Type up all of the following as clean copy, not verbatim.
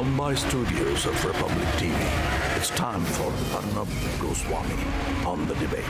Mumbai studios of Republic TV, it's time for Arnab Goswami on the debate.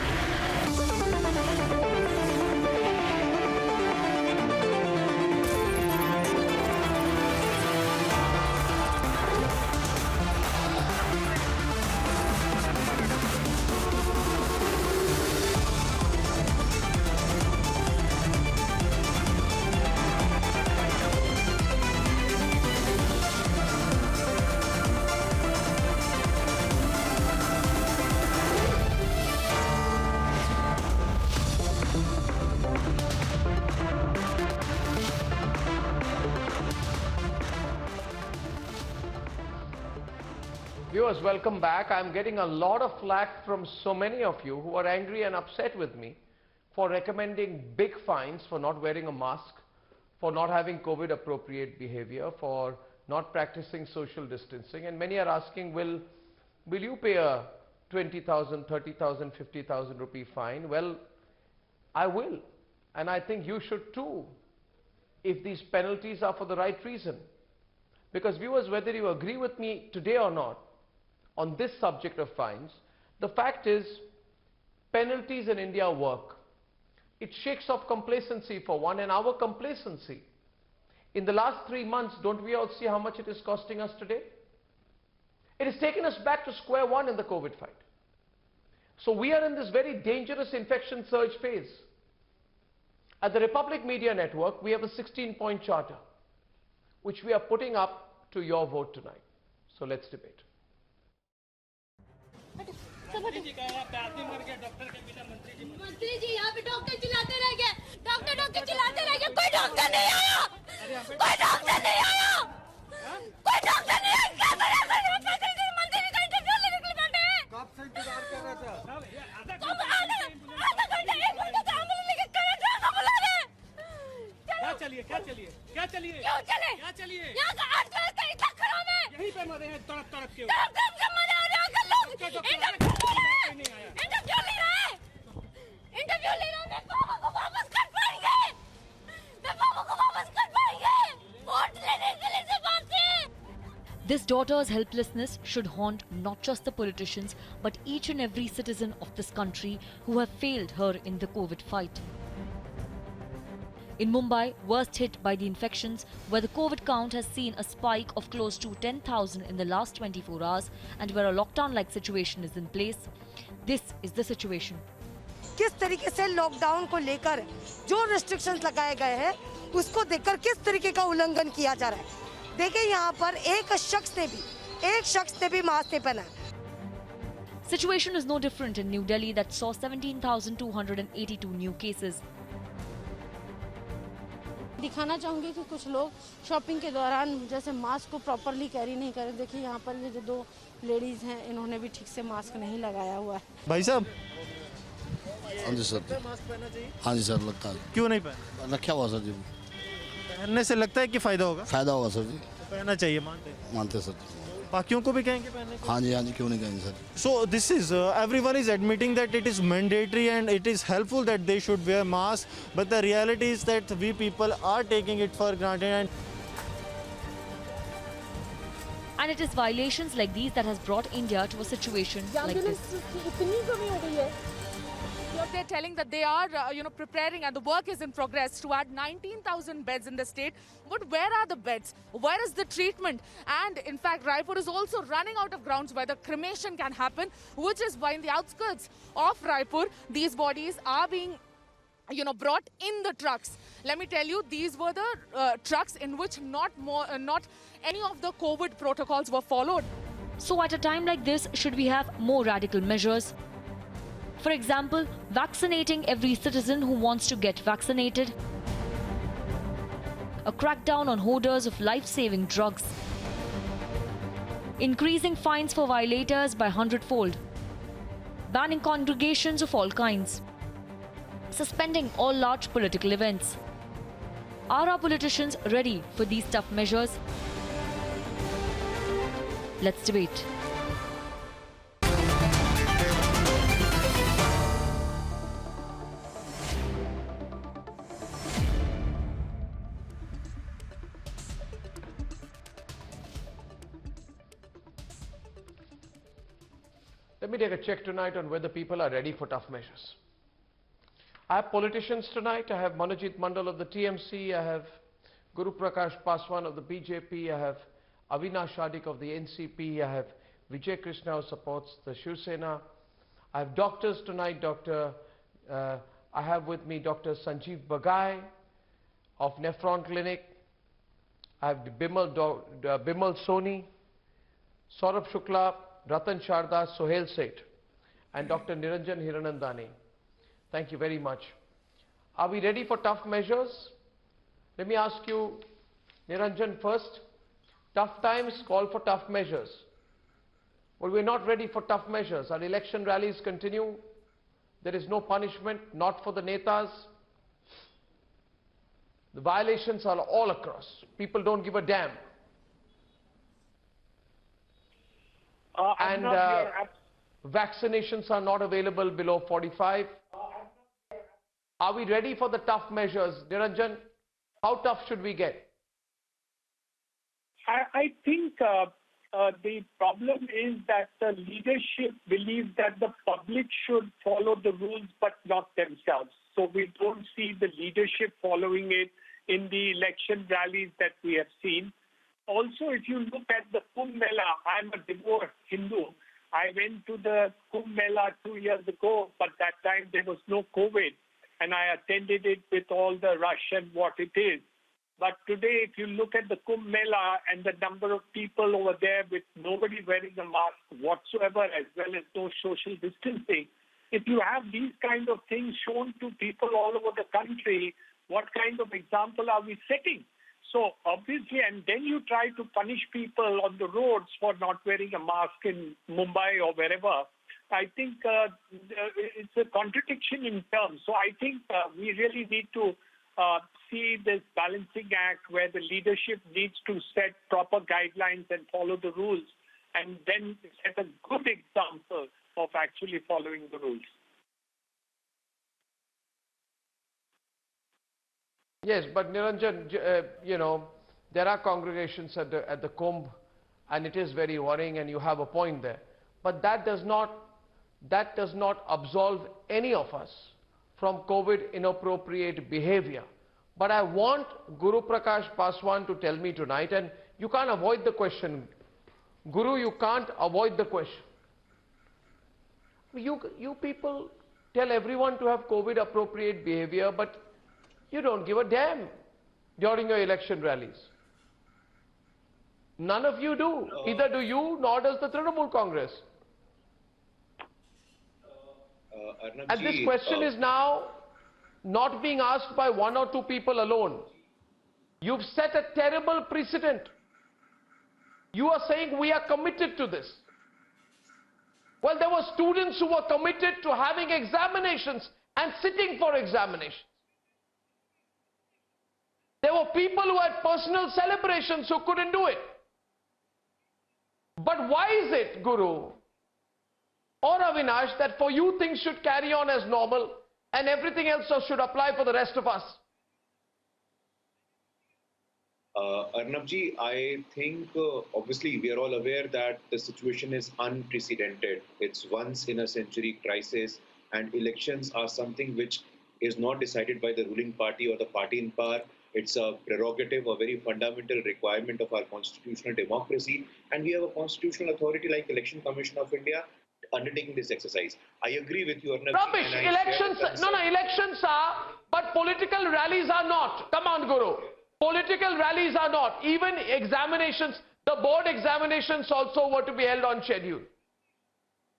Viewers, welcome back. I'm getting a lot of flack from so many of you who are angry and upset with me for recommending big fines for not wearing a mask, for not having COVID appropriate behavior, for not practicing social distancing, and many are asking, will you pay a 20,000, 30,000, 50,000 rupee fine? Well, I will, and I think you should too, if these penalties are for the right reason. Because viewers, whether you agree with me today or not on this subject of fines, the fact is penalties in India work. It shakes off complacency for one, and our complacency. In the last 3 months, don't we all see how much it is costing us today? It has taken us back to square one in the COVID fight. So we are in this very dangerous infection surge phase. At the Republic Media Network, we have a 16-point charter, which we are putting up to your vote tonight. So let's debate. मंत्री जी यहाँ पे doctor चिल्लाते रह गए, doctor चिल्लाते रह गए, कोई डॉक्टर नहीं आया, कोई डॉक्टर नहीं आया, कोई डॉक्टर नहीं आया, क्या मंत्री जी का इंटरव्यू लेने के लिए बैठे हैं। कब से इंतजार कर रहे थे? आधा घंटा 1 घंटा से एम्बुलेंस लेके कलेक्टर को बुला रहे हैं। क्या चलिए क्यों चले यहाँ का अर्थव्यवस्था इतना खराब है, यहीं पे मरे हैं तड़प के मरे, और यहाँ के लोग इंटरव्यू ले रहे हैं, मैं पापा को वापस कर पाएंगे, वोट लेने के लिए सिर्फ आपसे। This daughter's helplessness should haunt not just the politicians but each and every citizen of this country who have failed her in the COVID fight. In Mumbai, worst hit by the infections, where the COVID count has seen a spike of close to 10,000 in the last 24 hours and where a lockdown-like situation is in place, this is the situation. किस तरीके से lockdown को लेकर जो restrictions लगाए गए हैं उसको देखकर किस तरीके का उल्लंघन किया जा रहा है। देखिए यहाँ पर एक शख्स ने भी मास्क नहीं पहना। Situation is no different in New Delhi that saw 17,282 new cases. दिखाना चाहूँगी कि कुछ लोग शॉपिंग के दौरान जैसे मास्क को प्रॉपरली कैरी नहीं करें। देखिए यहाँ पर ये जो 2 लेडीज हैं, इन्होंने भी ठीक से मास्क नहीं लगाया हुआ है। भाई साहब, हाँ जी सर, मास्क पहनना चाहिए। हाँ जी सर, लगता है। क्यों नहीं पहना? रखा हुआ सर जी। पहनने से लगता है कि फायदा होगा? फायदा होगा सर जी। तो पहनना चाहिए, मानते सर। बाकियों को भी कहेंगे पहनने को? हाँ जी, क्यों नहीं कहेंगे sir. So this is everyone is admitting that it is mandatory and it is helpful that they should wear masks, but the reality is that we people are taking it for granted, And it is violations like these that has brought India to a situation like this. They're telling that they are, preparing, and the work is in progress to add 19,000 beds in the state. But where are the beds? Where is the treatment? And in fact, Raipur is also running out of grounds where the cremation can happen, which is why in the outskirts of Raipur, these bodies are being brought in the trucks. Let me tell you, these were the trucks in which not any of the COVID protocols were followed. So at a time like this, should we have more radical measures? For example, vaccinating every citizen who wants to get vaccinated, a crackdown on hoarders of life-saving drugs, increasing fines for violators by 100-fold, banning congregations of all kinds, suspending all large political events. Are our politicians ready for these tough measures? Let's debate. Let me take a check tonight on whether people are ready for tough measures. I have politicians tonight. I have Manojit Mandal of the TMC. I have Guru Prakash Paswan of the BJP. I have Avinash Shadik of the NCP. I have Vijay Krishna who supports the Shiv Sena. I have doctors tonight. I have with me Dr. Sanjeev Bagai of Nephron Clinic. I have Bimal Soni, Saurabh Shukla, Ratan Sharda, Sohail Seth, and Dr. Niranjan Hiranandani. Thank you very much. Are we ready for tough measures? Let me ask you, Niranjan, first. Tough times call for tough measures. Well, we're not ready for tough measures. Our election rallies continue. There is no punishment, not for the netas. The violations are all across. People don't give a damn. Vaccinations are not available below 45. Are we ready for the tough measures? Niranjan, how tough should we get? I think the problem is that the leadership believes that the public should follow the rules but not themselves. So we don't see the leadership following it in the election rallies that we have seen. Also, if you look at the Kumbh Mela, I'm a devout Hindu. I went to the Kumbh Mela 2 years ago, but that time there was no COVID, and I attended it with all the rush and what it is. But today, if you look at the Kumbh Mela and the number of people over there with nobody wearing a mask whatsoever, as well as no social distancing, if you have these kind of things shown to people all over the country, what kind of example are we setting? So obviously, and then you try to punish people on the roads for not wearing a mask in Mumbai or wherever. I think it's a contradiction in terms. So I think we really need to see this balancing act where the leadership needs to set proper guidelines and follow the rules, and then set a good example of actually following the rules. Yes, but Niranjan, there are congregations at the Kumbh, and it is very worrying, and you have a point there. But that does not absolve any of us from COVID inappropriate behavior. But I want Guru Prakash Paswan to tell me tonight, and you can't avoid the question. Guru, you can't avoid the question. You people tell everyone to have COVID appropriate behavior, but you don't give a damn during your election rallies. None of you do. Either do you, nor does the Trinamool Congress. And this question is now not being asked by one or two people alone. You've set a terrible precedent. You are saying we are committed to this. Well, there were students who were committed to having examinations and sitting for examinations. There were people who had personal celebrations who couldn't do it. But why is it, Guru or Avinash, that for you things should carry on as normal and everything else should apply for the rest of us? Arnabji, I think obviously we are all aware that the situation is unprecedented. It's once in a century crisis, and elections are something which is not decided by the ruling party or the party in power. It's a prerogative, a very fundamental requirement of our constitutional democracy, and we have a constitutional authority like Election Commission of India undertaking this exercise. I agree with you, Arnab. Rubbish! Elections are, but political rallies are not. Come on, Guru. Political rallies are not. Even examinations, the board examinations also were to be held on schedule.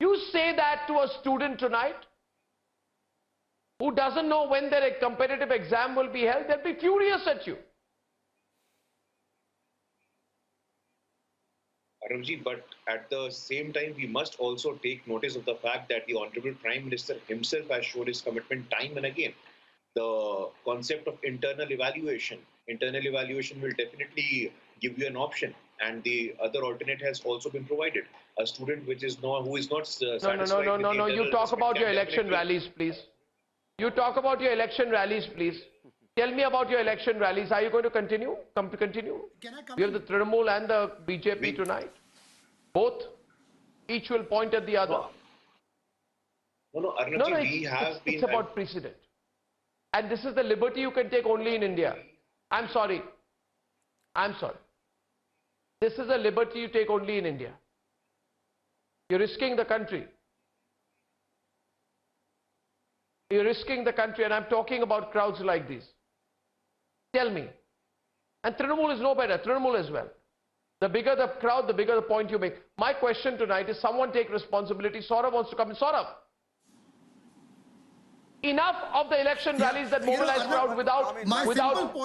You say that to a student tonight who doesn't know when their competitive exam will be held, they'll be furious at you. Arnabji, but at the same time, we must also take notice of the fact that the Honorable Prime Minister himself has showed his commitment time and again. The concept of internal evaluation will definitely give you an option, and the other alternate has also been provided. A student who is not satisfied. No. You talk about your election rallies, please. You talk about your election rallies, please. Tell me about your election rallies. Are you going to continue? Continue? We have the Trinamool and the BJP tonight. Both. Each will point at the other. No, Arnab No, ji, no, we have been... it's about precedent. And this is the liberty you can take only in India. I'm sorry. I'm sorry. This is a liberty you take only in India. You're risking the country. You're risking the country, and I'm talking about crowds like these. Tell me. And Trinamool is no better. Trinamool as well. The bigger the crowd, the bigger the point you make. My question tonight is, someone take responsibility. Saurabh wants to come in. Saurabh. Enough of the election rallies that mobilize crowd without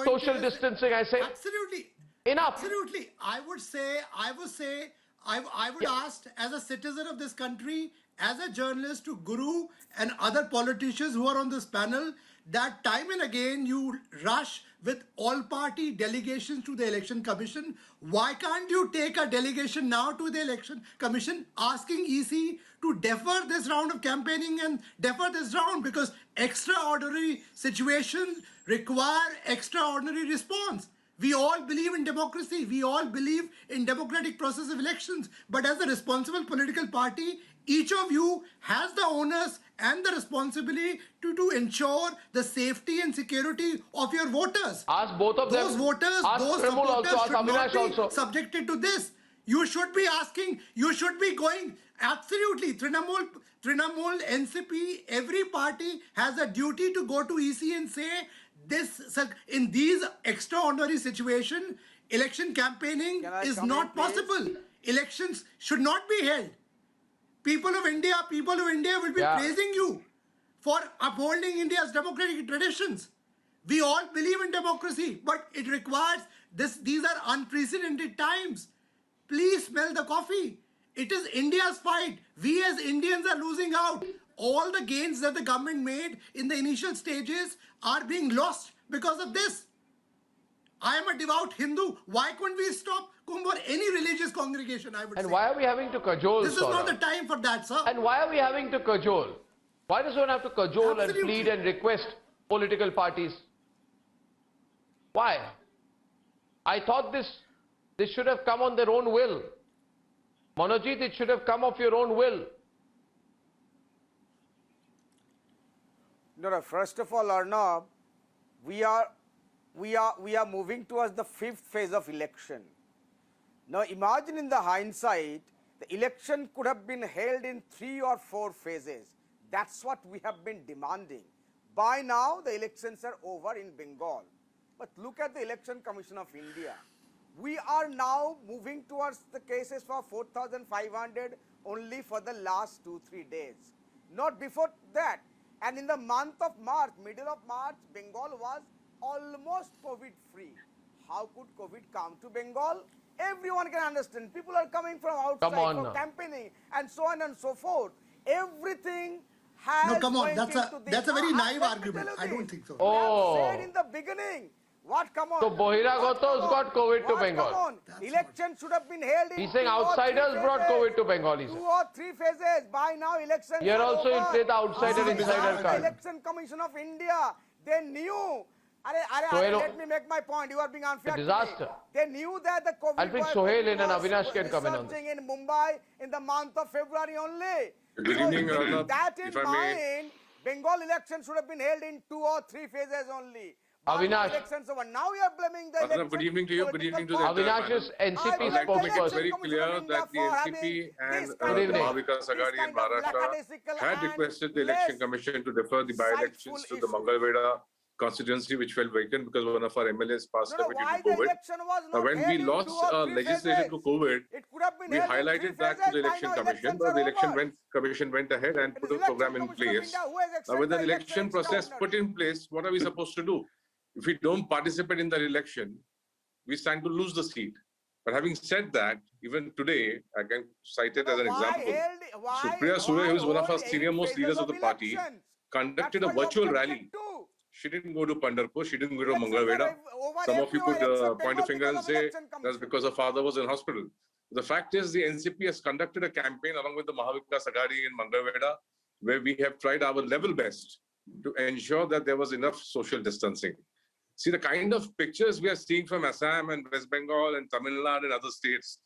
social distancing, I say. Absolutely. Enough. Absolutely. I would ask, as a citizen of this country, as a journalist, to Guru and other politicians who are on this panel, that time and again you rush with all party delegations to the election commission. Why can't you take a delegation now to the election commission asking EC to defer this round of campaigning and defer this round, because extraordinary situations require extraordinary response. We all believe in democracy. We all believe in democratic process of elections. But as a responsible political party, each of you has the onus and the responsibility to ensure the safety and security of your voters. Ask both of them. Those voters, ask those Trinamool supporters also, should ask not Avinash be also. subjected to this. You should be asking, you should be going, absolutely, Trinamool, NCP, every party has a duty to go to EC and say, this, in these extraordinary situations, election campaigning is not possible. Elections should not be held. People of India will be praising you for upholding India's democratic traditions. We all believe in democracy, but it requires this. These are unprecedented times. Please smell the coffee. It is India's fight. We as Indians are losing out. All the gains that the government made in the initial stages are being lost because of this. I am a devout Hindu. Why couldn't we stop Kumbh or any religious congregation, I would say? And why are we having to cajole, This is not the time for that, sir. And why are we having to cajole? Why does one have to cajole and plead and request political parties? Why? I thought this should have come on their own will. Manojit, it should have come of your own will. No, first of all, Arnab, we are moving towards the 5th phase of election. Now imagine, in the hindsight, the election could have been held in 3 or 4 phases. That's what we have been demanding. By now, the elections are over in Bengal. But look at the Election Commission of India. We are now moving towards the cases for 4,500 only for the last 2-3 days. Not before that. And in the month of March, middle of March, Bengal was almost COVID-free. How could COVID come to Bengal? Everyone can understand. People are coming from outside for campaigning and so on and so forth. Everything has... No, come on. That's a very naive argument. I don't think so. Oh. I have said in the beginning. What, come on? So Bahiragato's got COVID to Bengal. Come on. Election should have been held in... He's saying outsiders brought COVID to Bengal, he 2 said. or 3 phases. By now, elections Here also you'll play the outsider-insider card. Election Commission of India, they knew... let me make my point. You are being unfair. A disaster. They knew that the COVID I'll bring Sohail in and Avinash can come in on this. in Mumbai in the month of February only. Good evening, Arnab. That in mind, Bengal election should have been held in 2 or 3 phases only. Avinash. Elections over. Now you are blaming the Arnab, good evening to you. Good evening to the Avinash's NCP spokesperson. It's very clear that the NCP and Mahavika Sagari in Maharashtra had requested the Election Commission to defer the by-elections to the Mangalveda constituency, which fell vacant because one of our MLAs passed away due to COVID. Now, when we lost legislation to COVID, we highlighted that to the Election Commission, but the Election Commission went ahead and put a program in place. Now, with the election process put in place, what are we supposed to do? If we don't participate in the election, we stand to lose the seat. But having said that, even today, I can cite it as an example. Supriya Sule, who is one of our senior most leaders of the party, conducted a virtual rally. She didn't go to Pandharpur, she didn't go to Mangalveda. Some of you could point a finger and say that's because her father was in hospital. The fact is, the NCP has conducted a campaign along with the Mahavika Sagari in Mangalveda, where we have tried our level best to ensure that there was enough social distancing. See, the kind of pictures we are seeing from Assam and West Bengal and Tamil Nadu and other states,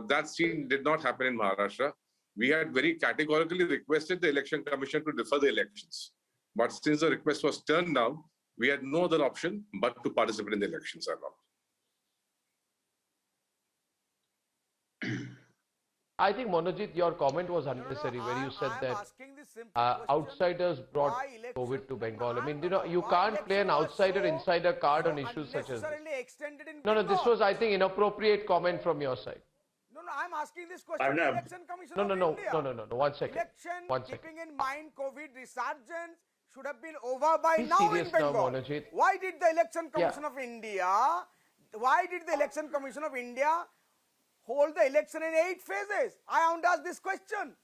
that scene did not happen in Maharashtra. we had very categorically requested the Election Commission to defer the elections. But since the request was turned down, we had no other option but to participate in the elections, Arnab. I think, Monojit, your comment was unnecessary where you said that outsiders brought COVID to Bengal. I mean, you can't play an outsider-insider card on issues such as this. No, this was, I think, inappropriate comment from your side. No, I'm asking this question. The Election Commission of India. No. 1 second. Keeping in mind COVID resurgence should have been over by Be now serious in Bengal. now, Monojit. Why did the Election Commission of India? Why did the Election Commission of India hold the election in 8 phases? I want to ask this question.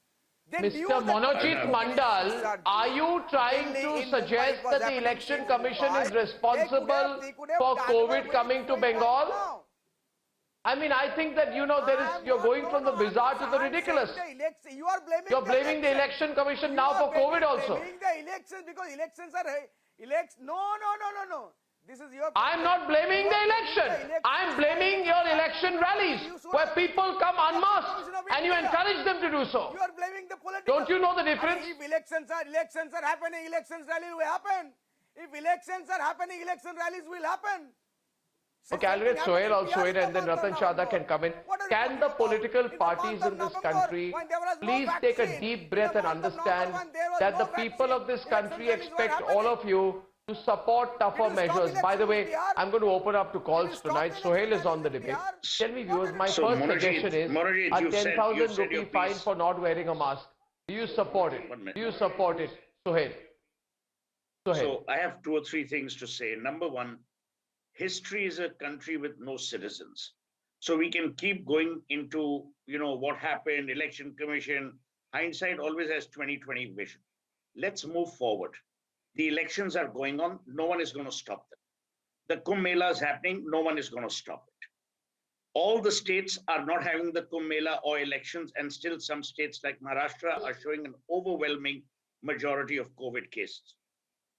Mr. Monojit Mandal, are you trying to suggest that the Election Commission is responsible for COVID coming to Bengal? I mean, I think that, you're going from the bizarre to the ridiculous. You're blaming the Election Commission now for COVID also. Blaming the elections because elections are... No. This is your... I'm not blaming the election. I'm blaming your election rallies where people come unmasked and you encourage them to do so. You are blaming the political... Don't you know the difference? If elections are happening, elections rallies will happen. If elections are happening, election rallies will happen. Okay, I'll let Sohail also in and then Ratan Chada can come in. Can the political parties in this country please take a deep breath and understand that the people of this country expect all of you to support tougher measures? By the way, I'm going to open up to calls tonight. Sohail is on the debate. Tell me, viewers, my first suggestion is a 10,000 rupee fine for not wearing a mask. Do you support it? Do you support it, Sohail? So I have 2 or 3 things to say. Number one, history is a country with no citizens. So we can keep going into, what happened, Election Commission. Hindsight always has 20/20 vision. Let's move forward. The elections are going on. No one is going to stop them. The Kumbh Mela is happening. No one is going to stop it. All the states are not having the Kumbh Mela or elections, and still some states like Maharashtra are showing an overwhelming majority of COVID cases.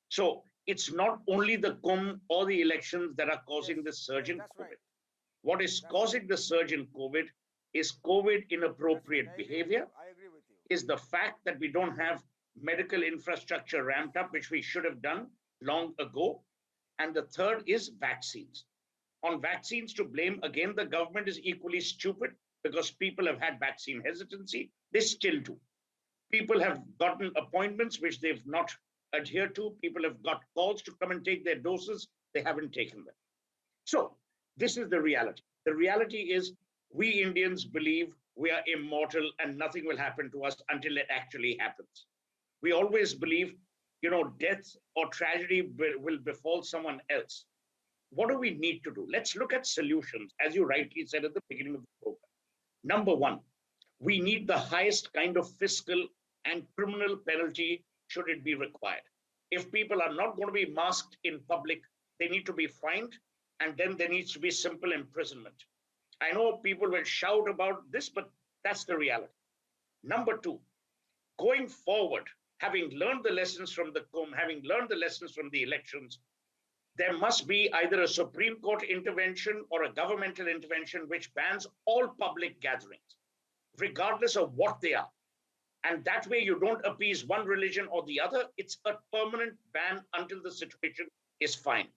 So it's not only the Kumbh or the elections that are causing the surge in COVID. What is causing the surge in COVID is COVID inappropriate behavior, is the fact that we don't have medical infrastructure ramped up, which we should have done long ago. And the third is vaccines. On vaccines, to blame again, the government is equally stupid because people have had vaccine hesitancy. They still do. People have gotten appointments which they've not adhered to. People have got calls to come and take their doses. They haven't taken them. So this is the reality. The reality is we Indians believe we are immortal and nothing will happen to us until it actually happens. We always believe, death or tragedy will befall someone else. What do we need to do? Let's look at solutions, as you rightly said at the beginning of the program. Number one, we need the highest kind of fiscal and criminal penalty should it be required. If people are not going to be masked in public, they need to be fined, and then there needs to be simple imprisonment. I know people will shout about this, but that's the reality. Number two, going forward, having learned the lessons from the Kumbh, having learned the lessons from the elections, there must be either a Supreme Court intervention or a governmental intervention which bans all public gatherings, regardless of what they are. And that way you don't appease one religion or the other. It's a permanent ban until the situation is fine.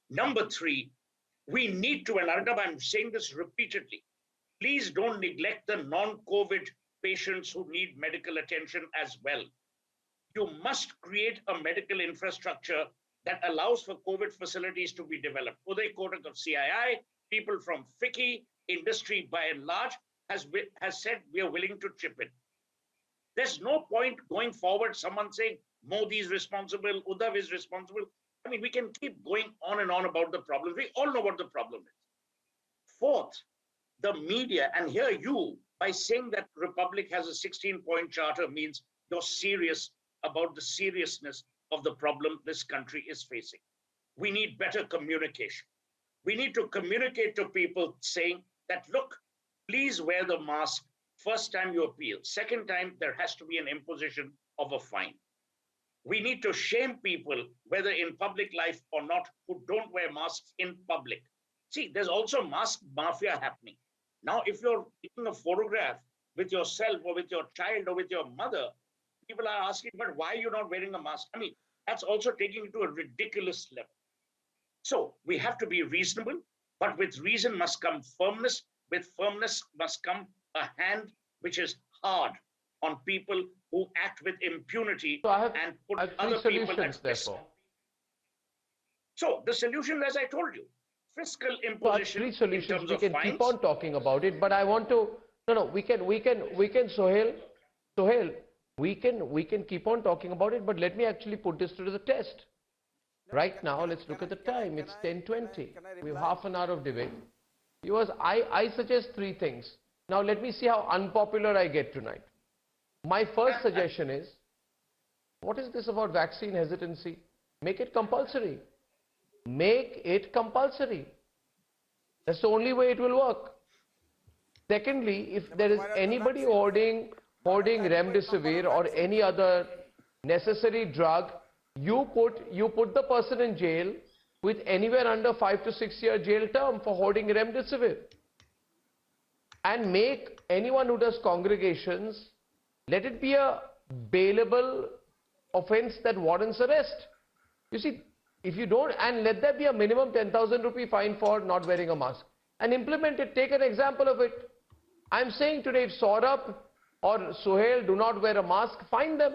Number three, we need to, and Arnab, I'm saying this repeatedly, please don't neglect the non-COVID patients who need medical attention as well. You must create a medical infrastructure that allows for COVID facilities to be developed. Uday Kotak of CII, people from FICCI, industry by and large, has said we are willing to chip in. There's no point going forward, someone saying Modi is responsible, Uddhav is responsible. I mean, we can keep going on and on about the problem. We all know what the problem is. Fourth, the media, and here you, by saying that Republic has a 16-point charter means you're serious about the seriousness of the problem this country is facing. We need better communication. We need to communicate to people saying that, look, please wear the mask. First time you appeal. Second time, there has to be an imposition of a fine. We need to shame people, whether in public life or not, who don't wear masks in public. See, there's also mask mafia happening. Now, if you're taking a photograph with yourself or with your child or with your mother, people are asking, but why are you not wearing a mask? I mean, that's also taking it to a ridiculous level. So we have to be reasonable, but with reason must come firmness. With firmness must come a hand which is hard on people who act with impunity and put other people at risk. So the solution, as I told you, fiscal imposition. Three solutions. In terms We of can fines. keep on talking about it, but I want to. No. We can. Sohail. We can keep on talking about it, but let me actually put this to the test. Right now, let's look at the time. It's 10:20. We have half an hour of debate. Viewers, I suggest three things. Now let me see how unpopular I get tonight. My first suggestion is, what is this about vaccine hesitancy? Make it compulsory. Make it compulsory. That's the only way it will work. Secondly, if there is anybody hoarding remdesivir or any other necessary drug, you put the person in jail with anywhere under 5 to 6 year jail term for hoarding remdesivir. And make anyone who does congregations, let it be a bailable offense that warrants arrest. You see, if you don't, and let there be a minimum 10,000 rupee fine for not wearing a mask. And implement it, take an example of it. I'm saying today, if Saurabh or Sohail do not wear a mask, fine them.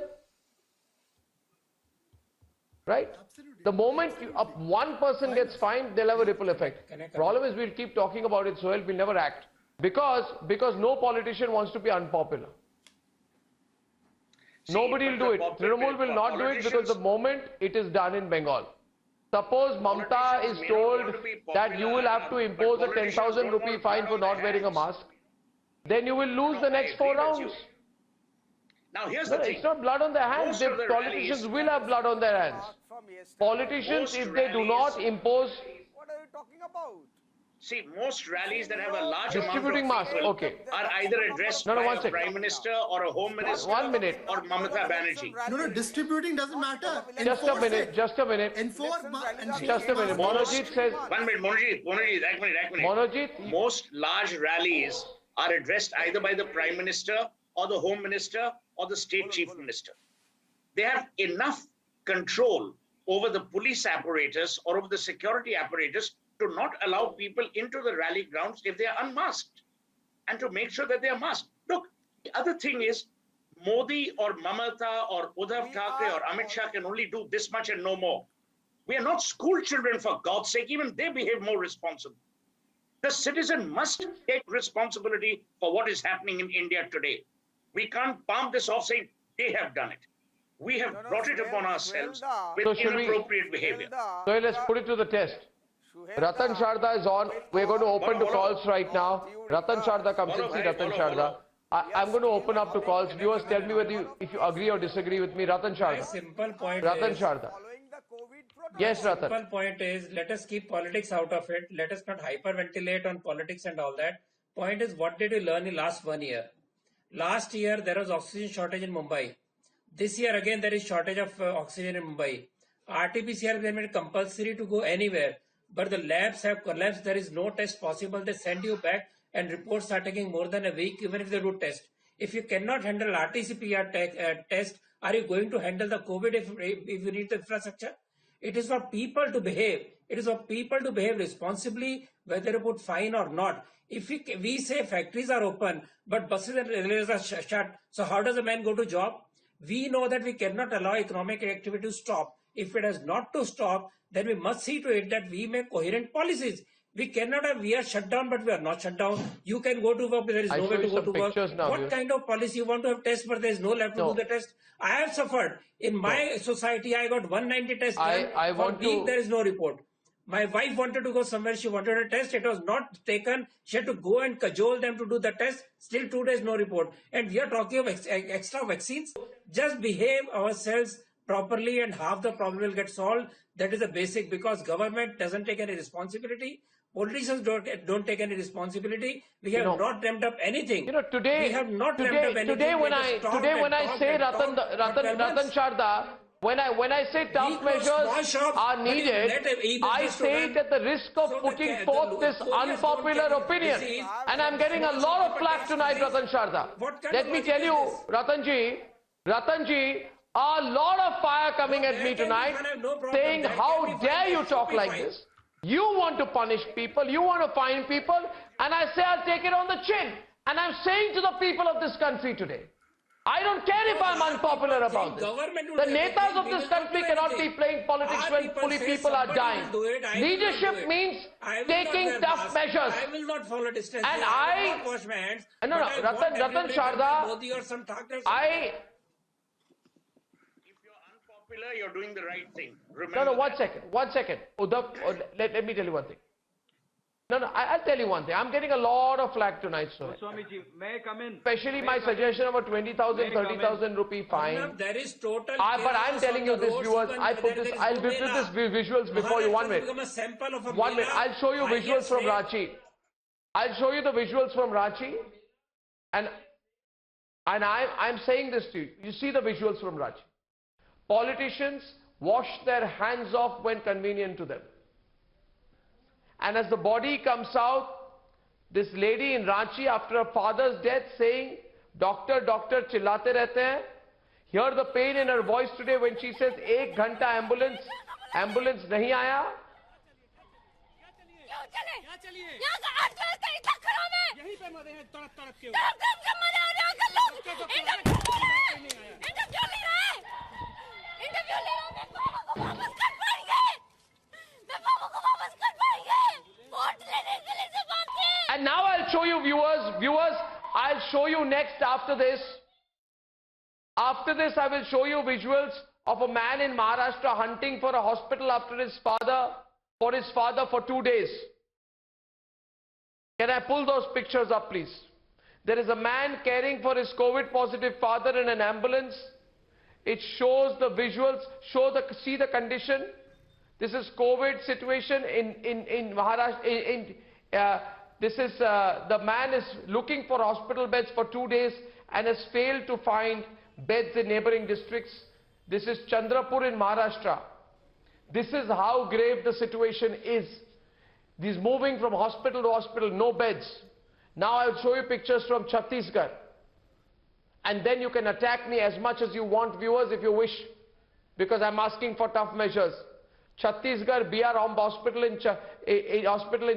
Right? Absolutely. The moment one person gets fined, they'll have a ripple effect. Problem is, we'll keep talking about it, Sohail, we'll never act. Because no politician wants to be unpopular. Nobody will do it. Trinamool will not do it because the moment it is done in Bengal. Suppose Mamta is told that you will have to impose a 10,000 rupee fine for not wearing a mask, then you will lose the next 4 rounds. Now here's the thing. It's not blood on their hands. The politicians will have blood on their hands. Politicians, if they do not impose... What are you talking about? See, most rallies that have a large distributing amount of masks, people are either addressed by a Prime Minister or a Home Minister or Mamata Banerjee. No, distributing doesn't matter. Just a minute. Enforce. Just a minute. Monojit says... One minute, Monojit. Most large rallies are addressed either by the Prime Minister or the Home Minister or the State Chief Minister. They have enough control over the police apparatus or over the security apparatus to not allow people into the rally grounds if they are unmasked and to make sure that they are masked. Look, the other thing is Modi or Mamata or Uddhav Thackeray or Amit Shah can only do this much and no more. We are not school children, for God's sake. Even they behave more responsibly. The citizen must take responsibility for what is happening in India today. We can't palm this off saying they have done it. We have brought it upon ourselves with inappropriate behavior. So let's put it to the test. Ratan Sharda is on. We're going to open to calls right now. Ratan Sharda comes in. See Ratan Sharda. I'm going to open up to calls. Viewers, tell me whether if you agree or disagree with me. Ratan Sharda. My simple point Ratan is, Sharda. Yes, Ratan. Simple point is, let us keep politics out of it. Let us not hyperventilate on politics and all that. Point is, what did we learn in last 1 year? Last year, there was oxygen shortage in Mumbai. This year, again, there is shortage of oxygen in Mumbai. RT-PCR has been made compulsory to go anywhere. But the labs have collapsed. There is no test possible. They send you back and reports are taking more than a week, even if they do test. If you cannot handle RT-PCR test, are you going to handle the COVID if you need the infrastructure? It is for people to behave. It is for people to behave responsibly, whether you put fine or not. If we say factories are open, but buses and railways are shut, so how does a man go to job? We know that we cannot allow economic activity to stop. If it has not to stop, then we must see to it that we make coherent policies. We cannot have, we are shut down, but we are not shut down. You can go to work, but there is nowhere to go to work. What kind of policy you want to have tests, but there is no lab to do the test? I have suffered. In my society, I got 190 tests done. For a week, there is no report. My wife wanted to go somewhere. She wanted a test. It was not taken. She had to go and cajole them to do the test. Still 2 days, no report. And we are talking of extra vaccines. Just behave ourselves properly and half the problem will get solved. That is the basic, because government doesn't take any responsibility. Politicians don't take any responsibility. We have not dreamt up anything. Today we have not dreamt up anything. Today when I say Ratan Sharda, when I say tough measures are needed, I say it at the risk of putting forth this unpopular opinion. And I'm getting a lot of flack tonight, Ratan Sharda. Let me tell you, Ratanji, a lot of fire coming at me tonight, saying, how dare you talk like this? You want to punish people, you want to fine people, and I say I'll take it on the chin. And I'm saying to the people of this country today, I don't care if I'm unpopular about this. The netas of this country cannot be playing politics when fully people are dying. Leadership means taking tough measures. I will not follow distance. And I will not wash my hands. Ratan Sharda, you're doing the right thing. Remember no, one second. Uddhav, let me tell you one thing. I'll tell you one thing. I'm getting a lot of flack tonight, sir. Goswami ji, may I come in? Especially my suggestion of a 20,000, 30,000 rupee fine. Arnab, there is total. But I'm telling you this, viewers. I'll put this visuals before you. 1 minute. 1 minute. I'll show you visuals from Ranchi. I'll show you the visuals from Ranchi, and I'm saying this to you. You see the visuals from Ranchi. Politicians wash their hands off when convenient to them. And as the body comes out, this lady in Ranchi after her father's death saying, Doctor, doctor, chillate rehte hain. Hear the pain in her voice today when she says, 1 ghanta ambulance nahi aaya. And now I'll show you viewers, I'll show you next after this. After this, I will show you visuals of a man in Maharashtra hunting for a hospital after his father for 2 days. Can I pull those pictures up, please? There is a man caring for his COVID positive father in an ambulance. It shows the visuals, see the condition. This is COVID situation in Maharashtra. The man is looking for hospital beds for 2 days and has failed to find beds in neighboring districts. This is Chandrapur in Maharashtra. This is how grave the situation is. He's moving from hospital to hospital, no beds. Now I'll show you pictures from Chhattisgarh. And then you can attack me as much as you want, viewers, if you wish, because I'm asking for tough measures. Chhattisgarh, BR Hospital in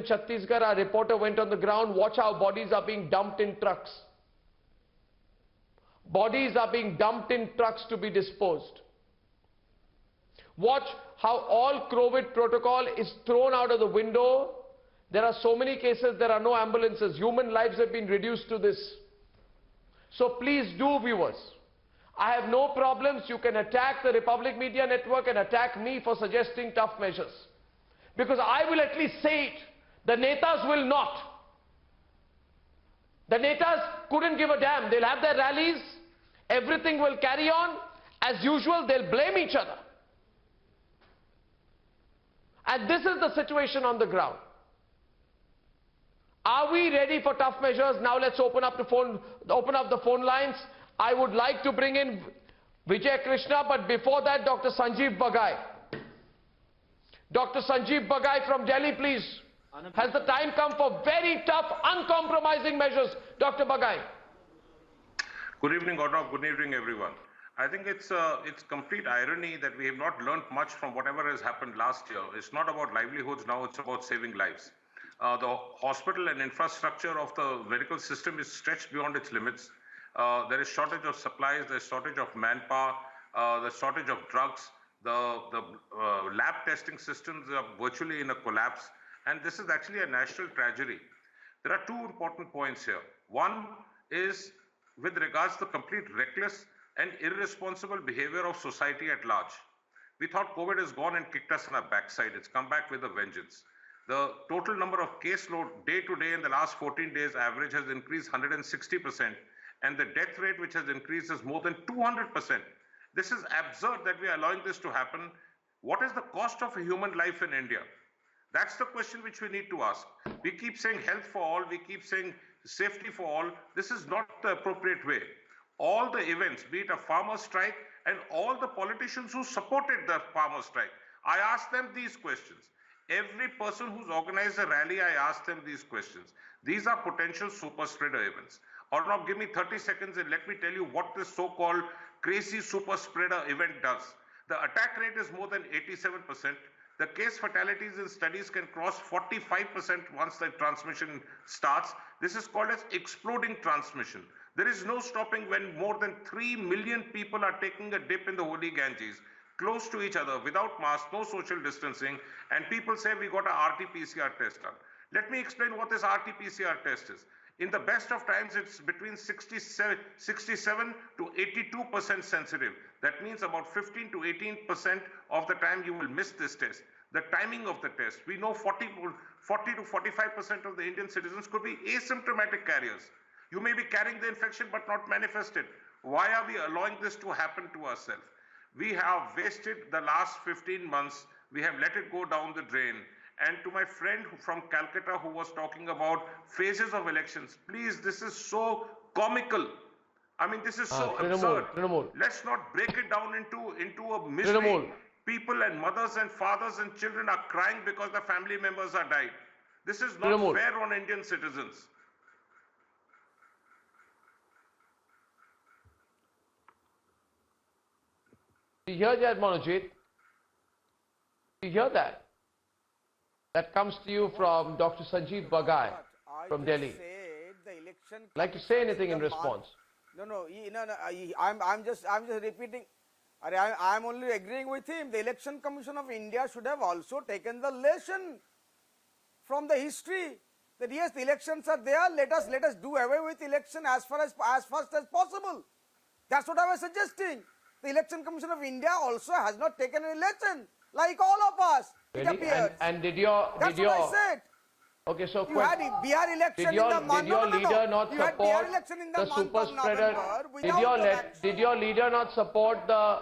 Chhattisgarh, our reporter went on the ground. Watch how bodies are being dumped in trucks. Bodies are being dumped in trucks to be disposed. Watch how all COVID protocol is thrown out of the window. There are so many cases, there are no ambulances. Human lives have been reduced to this. So please do, viewers. I have no problems. You can attack the Republic Media Network and attack me for suggesting tough measures. Because I will at least say it. The netas will not. The netas couldn't give a damn. They'll have their rallies. Everything will carry on. As usual, they'll blame each other. And this is the situation on the ground. Are we ready for tough measures? Now let's open up the phone lines. I would like to bring in Vijay Krishna, but before that, Dr. Sanjeev Bagai. Dr. Sanjeev Bagai from Delhi, please. Has the time come for very tough, uncompromising measures? Dr. Bagai. Good evening, Arnab. Good evening, everyone. I think it's complete irony that we have not learned much from whatever has happened last year. It's not about livelihoods now, it's about saving lives. The hospital and infrastructure of the medical system is stretched beyond its limits. There is shortage of supplies, there is shortage of manpower, there's shortage of drugs. The lab testing systems are virtually in a collapse. And this is actually a national tragedy. There are two important points here. One is with regards to the complete reckless and irresponsible behavior of society at large. We thought COVID has gone and kicked us in our backside. It's come back with a vengeance. The total number of caseload day to day in the last 14 days average has increased 160%. And the death rate which has increased is more than 200%. This is absurd that we are allowing this to happen. What is the cost of a human life in India? That's the question which we need to ask. We keep saying health for all, we keep saying safety for all. This is not the appropriate way. All the events, be it a farmer strike, and all the politicians who supported the farmer strike. I asked them these questions. Every person who's organized a rally, I asked them these questions. These are potential super spreader events. Arnab, give me 30 seconds and let me tell you what this so-called crazy super spreader event does. The attack rate is more than 87%. The case fatalities in studies can cross 45% once the transmission starts. This is called as exploding transmission. There is no stopping when more than 3 million people are taking a dip in the holy Ganges, close to each other, without masks, no social distancing, and people say we got a RT-PCR test done. Let me explain what this RT-PCR test is. In the best of times, it's between 67 to 82% sensitive. That means about 15 to 18% of the time you will miss this test. The timing of the test, we know 40 to 45% of the Indian citizens could be asymptomatic carriers. You may be carrying the infection but not manifested. Why are we allowing this to happen to ourselves? We have wasted the last 15 months. We have let it go down the drain. And to my friend from Calcutta who was talking about phases of elections, please, this is so comical. I mean, this is so absurd. Let's not break it down into a mystery. People and mothers and fathers and children are crying because the family members are died. This is not fair on Indian citizens. You hear that, Manojit? You hear that? That comes to you from Dr. Sanjeev Bagai from Delhi. Like to say anything in response? No. I'm just repeating. I'm only agreeing with him. The Election Commission of India should have also taken the lesson from the history that yes, the elections are there. Let us do away with election as fast as possible. That's what I was suggesting. The Election Commission of India also has not taken any lesson, like all of us. Really? And did your That's what I said. Okay, so you had BR election did your in the month leader not support the super spreader? Did your leader not support the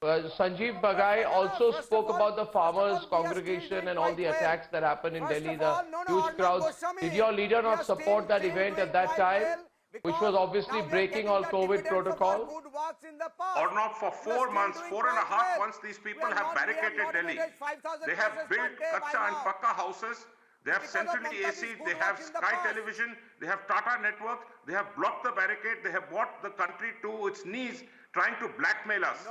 Sanjeev Bagai also spoke about the farmers' congregation and all the attacks that happened in Delhi, the huge crowds. Did your leader not support that event at that time, which was obviously breaking all COVID protocol? Or not for 4 months, 4.5 months, these people have barricaded Delhi. They have built Kacha and Pakka houses. They have centrally AC'd, they have Sky Television, they have Tata Network, they have blocked the barricade, they have brought the country to its knees, trying to blackmail us.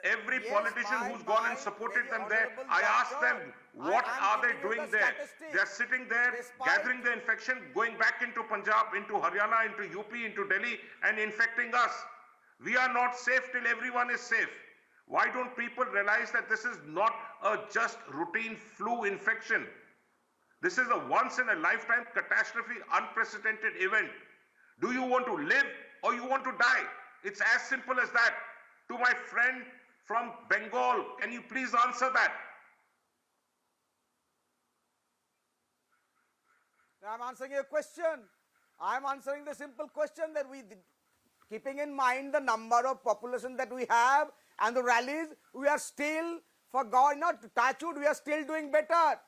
Every politician who's gone and supported them there, I asked them, what are they doing there? They're sitting there, gathering the infection, going back into Punjab, into Haryana, into UP, into Delhi, and infecting us. We are not safe till everyone is safe. Why don't people realize that this is not a just routine flu infection? This is a once-in-a-lifetime catastrophe, unprecedented event. Do you want to live or you want to die? It's as simple as that. To my friend from Bengal, can you please answer that? I'm answering your question. I'm answering the simple question that keeping in mind the number of population that we have and the rallies, we are still, for God not to touch wood, we are still doing better.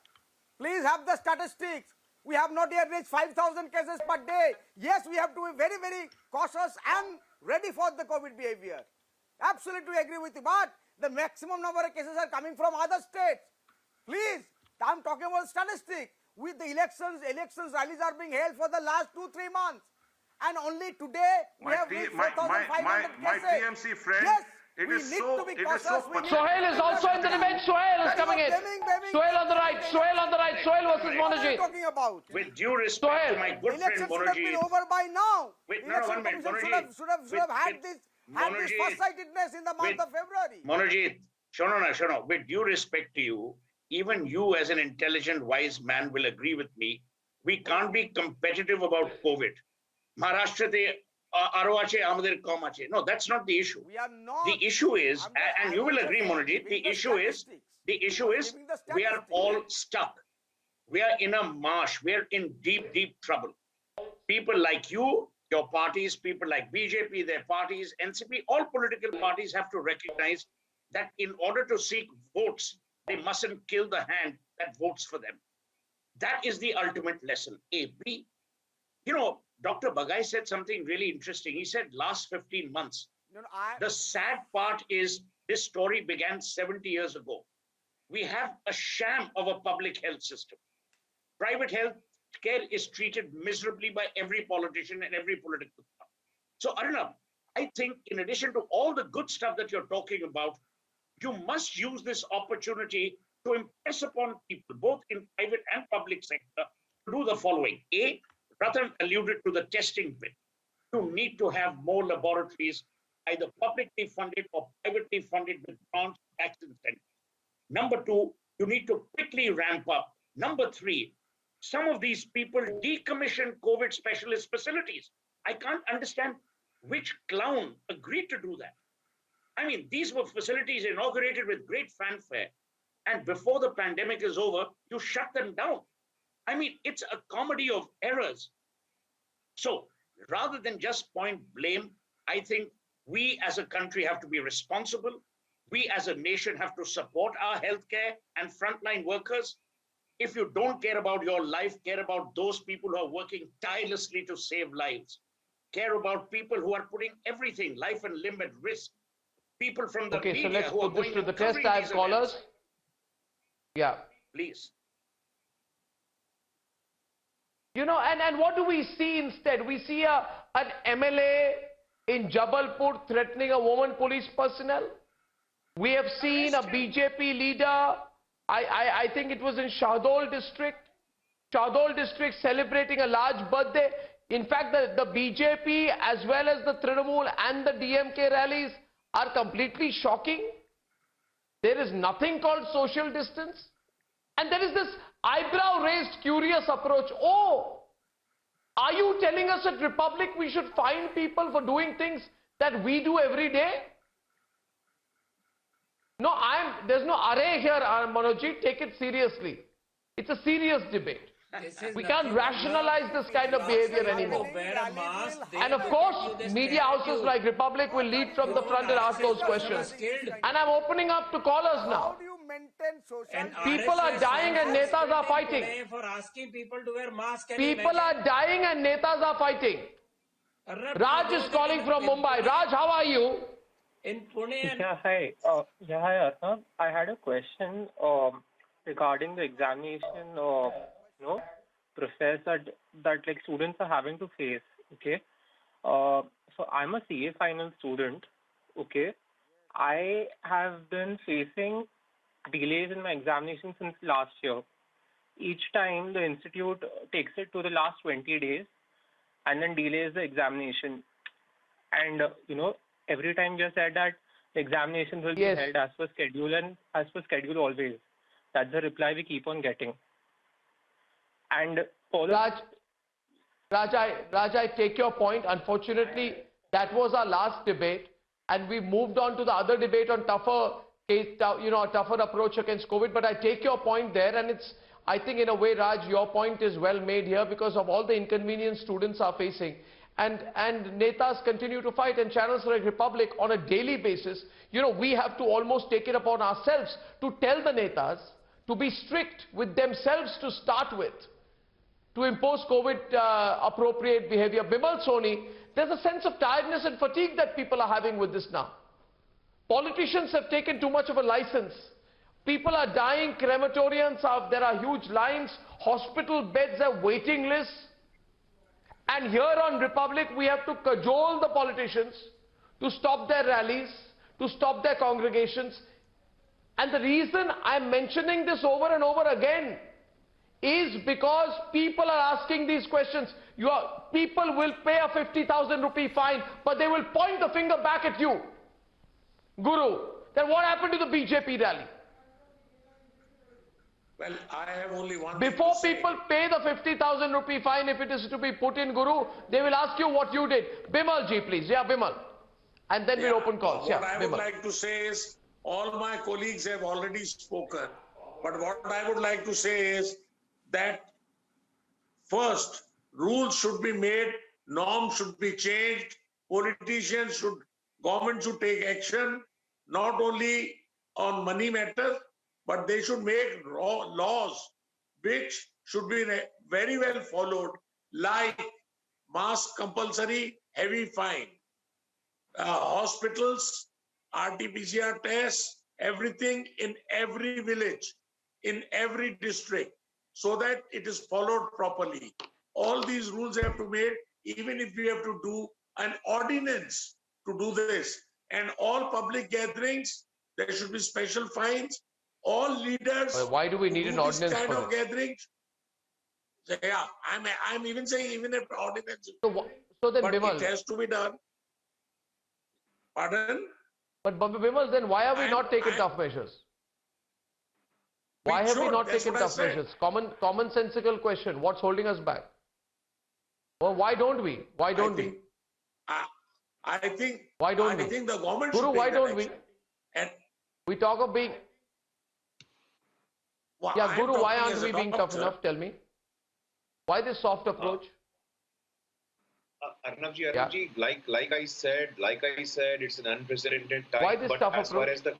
Please have the statistics. We have not yet reached 5,000 cases per day. Yes, we have to be very, very cautious and ready for the COVID behavior. Absolutely agree with you. But the maximum number of cases are coming from other states. Please, I'm talking about statistics. With the elections rallies are being held for the last 2-3 months. And only today we have reached 4,500 cases. My TMC friend, yes, it is so Sohail is also in the debate. Sohail is coming in. Sohail on the right. Sohail versus Monojit. Talking about. With due respect to my good friend Monojit. Should have been over by now. Wait, no, 1 minute. Monojit. Should have had this farsightedness in the month of February. Monojit, Shono, with due respect to you, even you as an intelligent, wise man will agree with me. We can't be competitive about COVID. Maharashtra no, that's not the issue. We are not. The issue is, and you will agree, Monojit, the issue is we are all stuck. We are in a marsh. We are in deep, deep trouble. People like you, your parties, people like BJP, their parties, NCP, all political parties have to recognize that in order to seek votes, they mustn't kill the hand that votes for them. That is the ultimate lesson. A, B, Dr. Bagai said something really interesting. He said last 15 months, The sad part is this story began 70 years ago. We have a sham of a public health system. Private health care is treated miserably by every politician and every political party. So Arnab, I think in addition to all the good stuff that you're talking about, you must use this opportunity to impress upon people, both in private and public sector, to do the following. A, Ratan alluded to the testing bit. You need to have more laboratories, either publicly funded or privately funded with grants, tax incentives. Number two, you need to quickly ramp up. Number three, some of these people decommission COVID specialist facilities. I can't understand which clown agreed to do that. I mean, these were facilities inaugurated with great fanfare. And before the pandemic is over, you shut them down. I mean, it's a comedy of errors. So rather than just point blame, I think we as a country have to be responsible. We as a nation have to support our healthcare and frontline workers. If you don't care about your life, care about those people who are working tirelessly to save lives. Care about people who are putting everything, life and limb at risk. People from the media so let's who are put this going to the and test. covering I have these callers. events. Yeah. Please. You know, and what do we see instead? We see an MLA in Jabalpur threatening a woman police personnel. We have seen a BJP leader, I think it was in Shahdol district celebrating a large birthday. In fact, the BJP as well as the Trinamool and the DMK rallies are completely shocking. There is nothing called social distance. And there is this eyebrow-raised, curious approach. Oh, are you telling us at Republic we should fine people for doing things that we do every day? No, there's no array here, Manojji. Take it seriously. It's a serious debate. We can't rationalize this kind of behavior anymore. And of course, media houses like Republic will lead from the front and ask those questions. And I'm opening up to callers now. People are dying and netas are fighting. For asking people to wear masks. People are dying and netas are fighting. Raj is calling from Mumbai. Raj, how are you? In Pune. Yeah, hi. Arnab. I had a question regarding the examination process that like students are having to face. Okay. So I'm a CA final student. Okay. I have been facing delays in my examination since last year. Each time the institute takes it to the last 20 days and then delays the examination. And, every time you said that the examinations will be held as per schedule and as per schedule always. That's the reply we keep on getting. And Raj, I take your point. Unfortunately, that was our last debate, and we moved on to the other debate on tougher approach against COVID. But I take your point there, and I think in a way, Raj, your point is well made here because of all the inconvenience students are facing. And netas continue to fight, and channels like Republic on a daily basis, we have to almost take it upon ourselves to tell the netas to be strict with themselves to start with, to impose COVID appropriate behavior. Bimal Soni, there's a sense of tiredness and fatigue that people are having with this now. Politicians have taken too much of a license. People are dying, crematoriums, there are huge lines, hospital beds have waiting lists. And here on Republic, we have to cajole the politicians to stop their rallies, to stop their congregations. And the reason I'm mentioning this over and over again is because people are asking these questions. People will pay a 50,000 rupee fine, but they will point the finger back at you. Guru, then what happened to the BJP rally? Well, I have only one Before people pay the 50,000 rupee fine, if it is to be put in, Guru, they will ask you what you did. Bimal ji, please. Yeah, Bimal. And then we'll open calls. What I would like to say is, all my colleagues have already spoken. But what I would like to say is that first, rules should be made, norms should be changed, government should take action, not only on money matters, but they should make laws which should be very well followed, like mask compulsory, heavy fine. hospitals, RT-PCR tests, everything in every village, in every district, so that it is followed properly. All these rules have to be made, even if we have to do an ordinance to do this. And all public gatherings, there should be special fines. All leaders. Why do we need an ordinance kind for of this? gatherings? Yeah, I'm even saying even an ordinance. So then, but Bimal, it has to be done. Pardon? But Bimal, then why have we not taken tough measures? Why have we not taken tough measures? Commonsensical question. What's holding us back? Well, why don't we? Why don't we? I think. Why don't we? I think the government. Guru, should why take don't we? And we talk of being. Well, yeah, Guru, why talking aren't as we a being tough doctor. enough? Tell me. Why this soft approach? Arnabji, like I said, it's an unprecedented time. Why this but tough as far approach? as the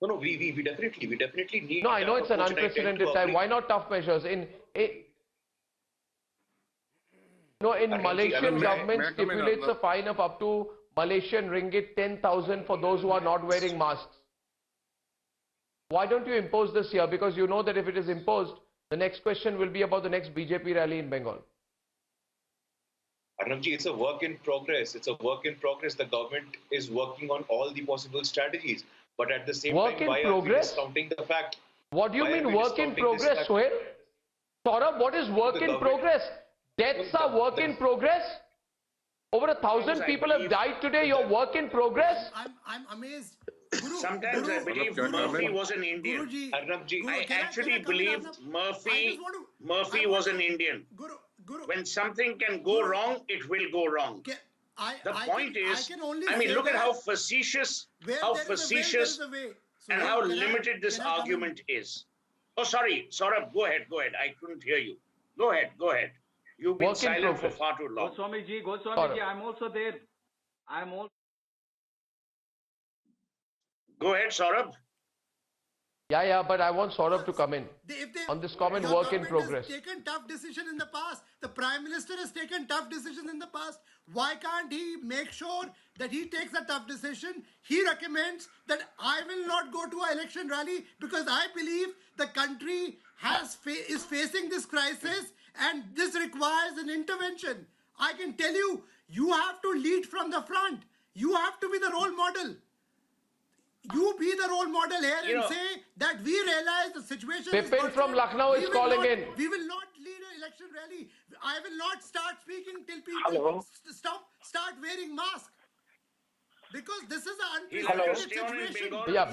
we definitely need. No, I know tough it's an approach, and I tell unprecedented to time. agree. Why not tough measures? In Malaysian government stipulates a fine of up to Malaysian ringgit 10,000 for those who are not wearing masks. Why don't you impose this here? Because you know that if it is imposed, the next question will be about the next BJP rally in Bengal. Arnabji, it's a work in progress. It's a work in progress. The government is working on all the possible strategies. But at the same time, why are we discounting the fact? What do you mean work in progress, Sohail? Saurabh, what is work in progress? Deaths are work in progress? Over 1,000 people have died today. Your work in progress? I'm amazed. Sometimes I believe Murphy was an Indian. I actually believe Murphy was an Indian. When something can go wrong, it will go wrong. The point is, I mean, look at how facetious and how limited this argument is. Oh, sorry, Saurabh, go ahead. I couldn't hear you. Go ahead. You've been silent for far too long. Goswami ji, I'm also there. Go ahead, Saurabh. Yeah, but I want Saurabh to come in on this comment work in progress. Has taken tough decisions in the past. The Prime Minister has taken tough decisions in the past. Why can't he make sure that he takes a tough decision? He recommends that I will not go to an election rally because I believe the country is facing this crisis and this requires an intervention. I can tell you, you have to lead from the front. You have to be the role model. You be the role model here and say that we realize the situation is Bipin from Lucknow is calling in. We will not lead an election rally. I will not start speaking till people start wearing masks. Because this is an unprecedented situation. Yeah,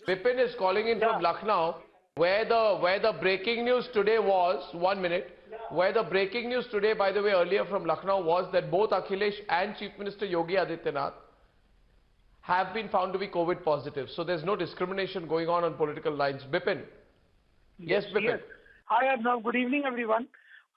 Bipin is calling in from Lucknow, where the breaking news today was, 1 minute, where the breaking news today, by the way, earlier from Lucknow was that both Akhilesh and Chief Minister Yogi Adityanath have been found to be COVID positive. So there's no discrimination going on political lines. Bipin. Yes, Bipin. Yes. Hi, Arnab. Good evening, everyone.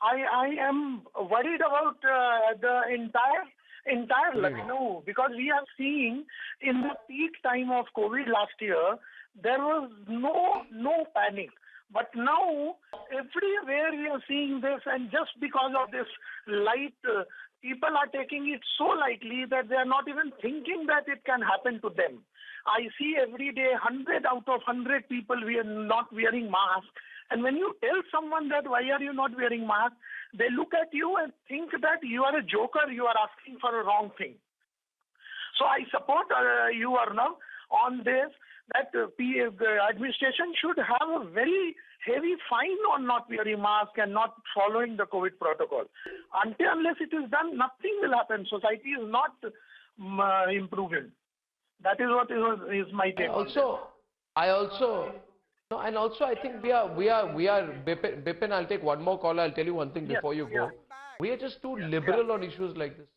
I am worried about the entire Lucknow because we are seeing in the peak time of COVID last year, there was no panic. But now, everywhere we are seeing this, and just because of this light, people are taking it so lightly that they are not even thinking that it can happen to them. I see every day 100 out of 100 people not wearing masks. And when you tell someone that why are you not wearing masks, they look at you and think that you are a joker, you are asking for a wrong thing. So I support you, Arnab, on this, that the administration should have a very heavy fine on not wearing mask and not following the COVID protocol. Unless it is done, nothing will happen. Society is not improving. That is what is my take. I think we are Bipin, I'll take one more call. I'll tell you one thing before you go. We are just too liberal on issues like this.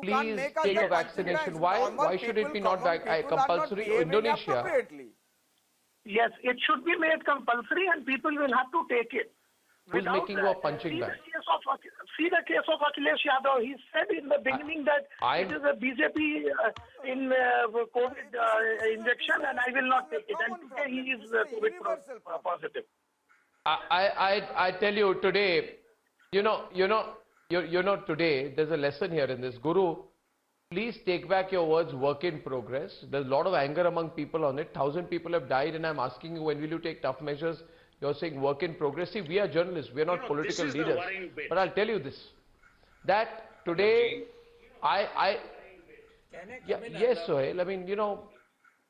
Please take a vaccination. Why should it be not compulsory? Indonesia. Yes, it should be made compulsory and people will have to take it. Who's making you a punching bag? See the case of Akhilesh Yadav. He said in the beginning that it is a BJP in COVID injection and I will not take it. And today he is COVID positive. I tell you today, you know, today there's a lesson here in this. Guru, please take back your words, work in progress. There's a lot of anger among people on it. 1,000 people have died, and I'm asking you, when will you take tough measures? You're saying work in progress. See, we are journalists. We are not political leaders. But I'll tell you this, that today, yes, Sohail. I mean, you know,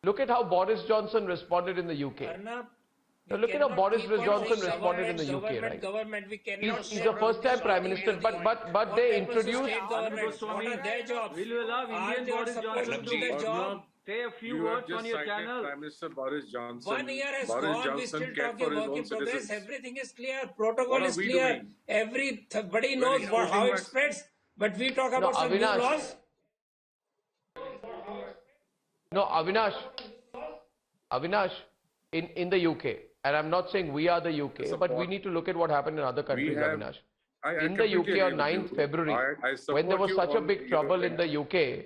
look at how Boris Johnson responded in the UK. Arnab, now look at how Boris Johnson responded in the UK, right? He's a first-time Prime Minister, but they introduced... Goswami, what are their jobs? Will you allow Indian Boris Johnson to do their job? Say a few words on your channel. Prime Minister Boris Johnson. 1 year has Boris gone, we Johnson still talking work in progress. Citizens. Everything is clear, protocol is clear. Everybody knows how it spreads, but we talk about some new laws. No, Avinash, in the UK, and I'm not saying we are the UK, but we need to look at what happened in other countries, Avinash. In the UK on 9th February, when there was such a big trouble in the UK,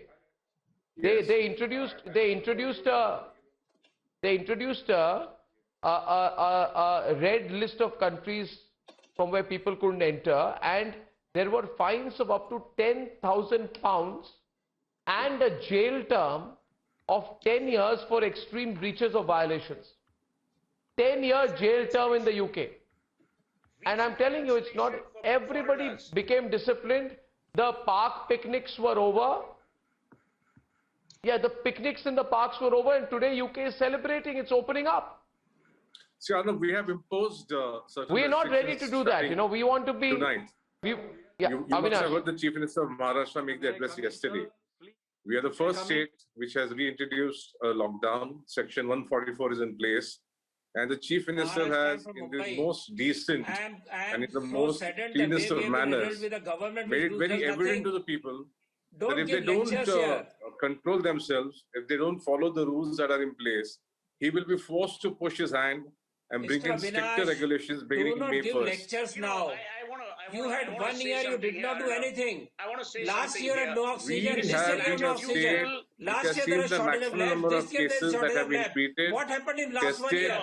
they introduced a red list of countries from where people couldn't enter, and there were fines of up to £10,000 and a jail term of 10 years for extreme breaches or violations. 10-year jail term in the UK. And I'm telling you, it's not, everybody became disciplined. The park picnics were over. Yeah, the picnics in the parks were over, and today UK is celebrating, it's opening up. See, Arnab, we have imposed certain We are not ready to do that. You know, we want to be... Tonight. You must have heard the Chief Minister of Maharashtra make the address yesterday. We are the first state which has reintroduced a lockdown. Section 144 is in place. And the Chief Minister has, in the most decent and in the most cleanest of manners, made it very evident to the people that if they don't control themselves, if they don't follow the rules that are in place, he will be forced to push his hand and bring in stricter regulations beginning May 1st. Do not give lectures now. You had 1 year, you did not do anything. Last year had no oxygen, this year you have no oxygen. Last year there was shortage of labs, this year there is shortage of labs. What happened in last 1 year?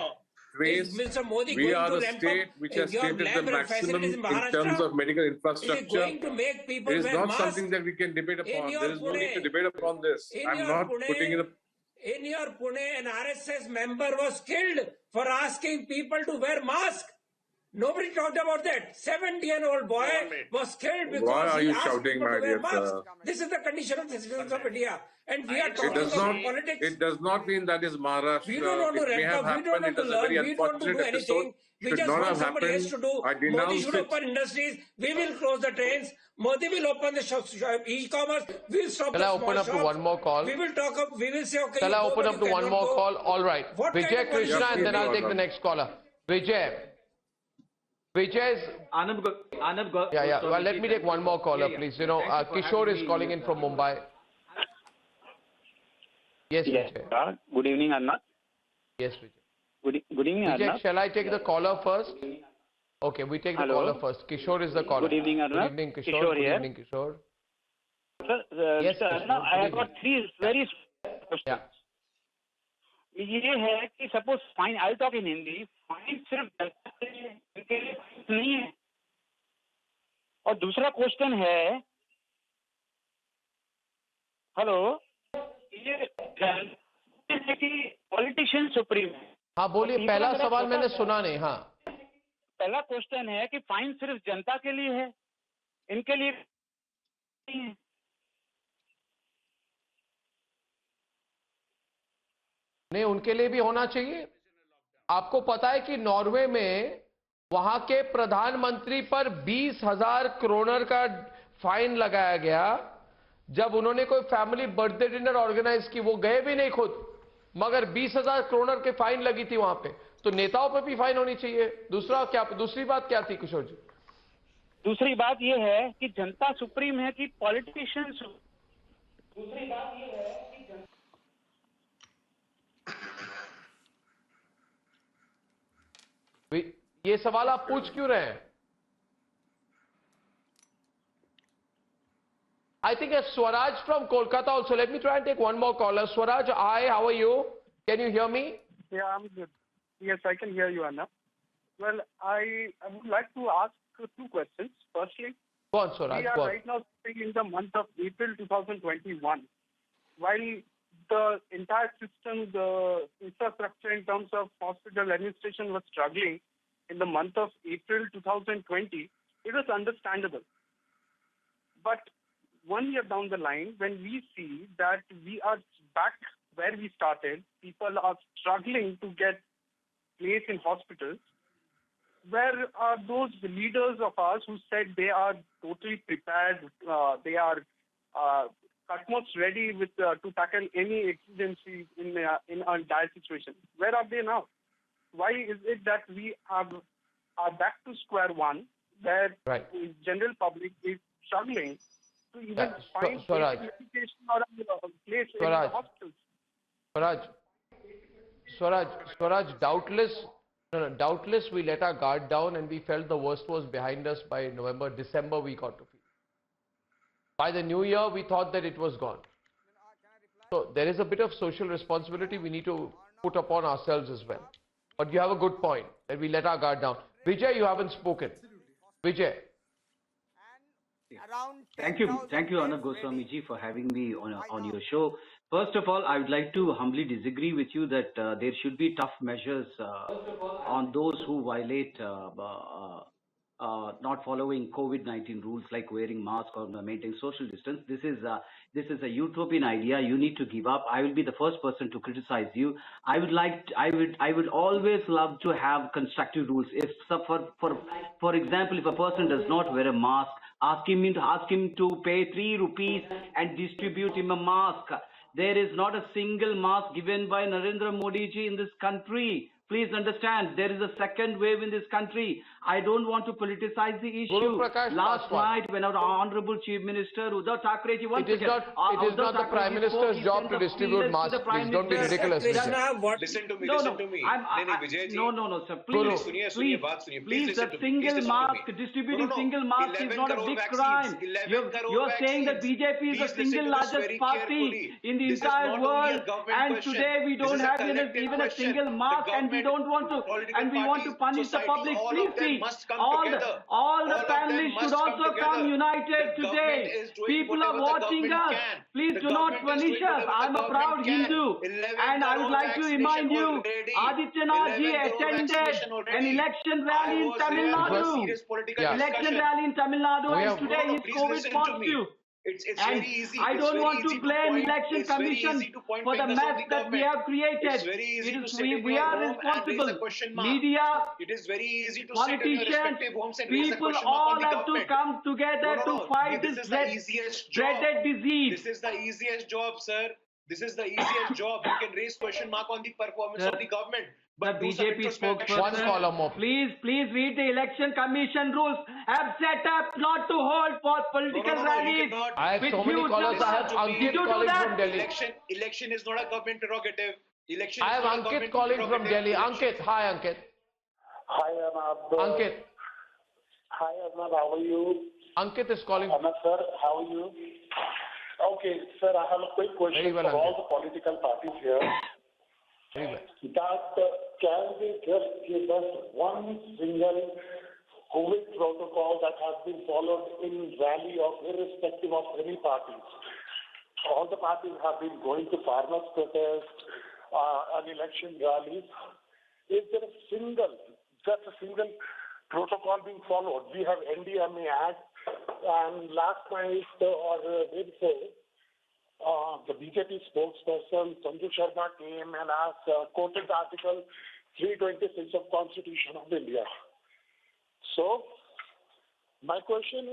Mr. Modi we are the state which has stated the maximum in terms of medical infrastructure. Is it going to make people wear masks? It is not something that we can debate upon. There is no need to debate upon this. I'm not putting in a... In your Pune, an RSS member was killed for asking people to wear masks. Nobody talked about that. 70-year-old boy was killed because he asked people to wear masks. This is the condition of the citizens of India. And we are talking about politics. It does not mean that is Maharashtra. We don't want to ramp up, we don't want to learn, we don't want to do anything. We just want somebody else to do. Modi should open industries. We will close the trains. Modi will open the e-commerce. We'll stop the small shops. Shall I open up to one more call? We will talk up. We will say, okay, shall I open up to one more call? All right. Vijay Krishna, and then I'll take the next caller. Vijay is... Arnab. Yeah. Well, let me take one more caller, please. You know, Kishore is calling in from Mumbai. Yes, Vijay. Good evening, Arnab. Yes, Vijay. Good evening, Vijay, Arnab. shall I take the caller first? Okay, we take the caller first. Kishore is the caller. Good evening, Arnab. Good evening, Kishore. Good evening, Kishore. Yes, Arnab, I have got three very questions. Yeah. ये है कि suppose fine I talk in Hindi fine सिर्फ के लिए नहीं है और दूसरा क्वेश्चन है हेलो ये कि पॉलिटिशियन सुप्रीम है हाँ बोलिए पहला सवाल मैंने सुना नहीं हाँ पहला क्वेश्चन है कि फाइन सिर्फ जनता के लिए है इनके लिए नहीं है नहीं उनके लिए भी होना चाहिए आपको पता है कि नॉर्वे में वहां के प्रधानमंत्री पर 20,000 करोड़ का फाइन लगाया गया जब उन्होंने कोई फैमिली बर्थडे डिनर ऑर्गेनाइज की वो गए भी नहीं खुद मगर 20,000 करोड़ के फाइन लगी थी वहां पे तो नेताओं पे भी फाइन होनी चाहिए दूसरी बात क्या थी किशोर जी दूसरी बात ये है कि जनता सुप्रीम है कि पॉलिटिशियन दूसरी बात ये है कि ये सवाल आप पूछ क्यों रहे हैं I think it's Swaraj from Kolkata also. Let me try and take one more caller. Swaraj, hi, how are you? Can you hear me? Yeah, I'm good. Yes, I can hear you, Anna. Well, I would like to ask two questions. Firstly, go on, Swaraj. we are right now starting in the month of April 2021. While the entire system, the infrastructure in terms of hospital administration was struggling in the month of April 2020, it was understandable. But 1 year down the line, when we see that we are back where we started, people are struggling to get place in hospitals, where are those leaders of ours who said they are totally prepared, they are utmost ready with to tackle any exigency in a dire situation? Where are they now? Why is it that we are back to square one, where the general public is struggling to even find education or a place in the hospitals? Swaraj, doubtless we let our guard down and we felt the worst was behind us by November, December we got to feel. By the new year we thought that it was gone. So there is a bit of social responsibility we need to put upon ourselves as well. But you have a good point that we let our guard down. Vijay, you haven't spoken. Vijay. Thank you, Arnab Goswami ji, for having me on your show. First of all, I would like to humbly disagree with you that there should be tough measures on those who violate not following COVID-19 rules like wearing mask or maintaining social distance. This is a utopian idea. You need to give up. I will be the first person to criticize you. I would always love to have constructive rules. If for example, if a person does not wear a mask, ask him to pay 3 rupees and distribute him a mask. There is not a single mask given by Narendra Modi ji in this country. Please understand, there is a second wave in this country. I don't want to politicize the issue. Last night, when our Honorable Chief Minister Uddhav Thackeray ji, it is not the Prime Minister's job to distribute masks. Please don't be ridiculous. Listen to me. No, sir. Please, the single mask, distributing single mask is not a big crime. You're saying that BJP is the single largest party in the entire world, and today we don't have even a single mask, and we don't want to, and we want to punish the public. Please see, all the families should also come united today. People are watching us. Please do not punish us. I'm a proud Hindu, and I would like to remind you, Adityanath ji attended an election rally in Tamil Nadu. Election rally in Tamil Nadu, and today he's COVID positive. It's and very easy. I don't want to blame election commission for the mess that we have created. It's very easy to sit in we your are home responsible. And raise a question mark. Media, it is very easy to politicians, sit in your respective homes and raise a people question mark all on the have government. to come together to fight this dreaded disease. This is the easiest job, sir. This is the easiest job. You can raise question mark on the performance of the government. But the BJP spokesperson, please read the election commission rules. Have set up not to hold for political rallies. I have so many callers. I have Ankit calling from Delhi. Election is not a government prerogative. Election. I have Ankit calling from Delhi. Ankit, hi Ankit. Hi Arnab. Ankit. Hi Arnab, how are you? Ankit is calling. Arnab sir, how are you? Okay, sir, I have a quick question for all the political parties here. That can they just give us one single COVID protocol that has been followed in rally of irrespective of any parties? All the parties have been going to farmers' protests and election rallies. Is there just a single protocol being followed? We have NDMA Act, and last night or day before, the BJP spokesperson Sanju Sharma came and quoted the Article 326 of Constitution of India. So, my question